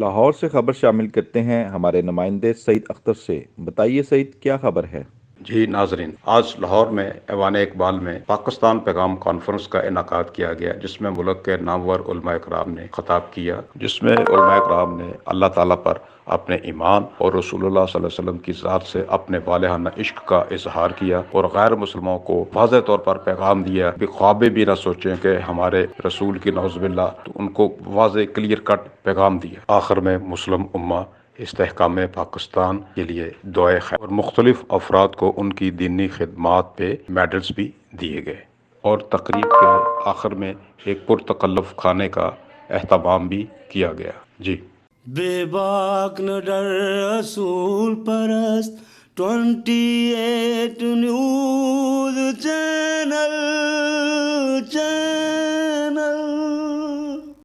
لاہور سے خبر شامل کرتے ہیں ہمارے نمائندے سعید اختر سے۔ بتائیے سعید، کیا خبر ہے؟ جی ناظرین، آج لاہور میں ایوان اقبال میں پاکستان پیغام کانفرنس کا انعقاد کیا گیا، جس میں ملک کے نامور علماء کرام نے خطاب کیا، جس میں علماء کرام نے اللہ تعالیٰ پر اپنے ایمان اور رسول اللہ صلی اللہ علیہ وسلم کی ذات سے اپنے والہانہ عشق کا اظہار کیا، اور غیر مسلموں کو واضح طور پر پیغام دیا کہ خوابے بھی نہ سوچیں کہ ہمارے رسول کی نعوذ باللہ، تو ان کو واضح کلیئر کٹ پیغام دیا۔ آخر میں مسلم امہ استحکام پاکستان کے لیے دعائے خیر، اور مختلف افراد کو ان کی دینی خدمات پہ میڈلز بھی دیے گئے، اور تقریب کے آخر میں ایک پرتکلف کھانے کا اہتمام بھی کیا گیا۔ جی بے باک نہ ڈر رسول پرست 28 نیوز چینل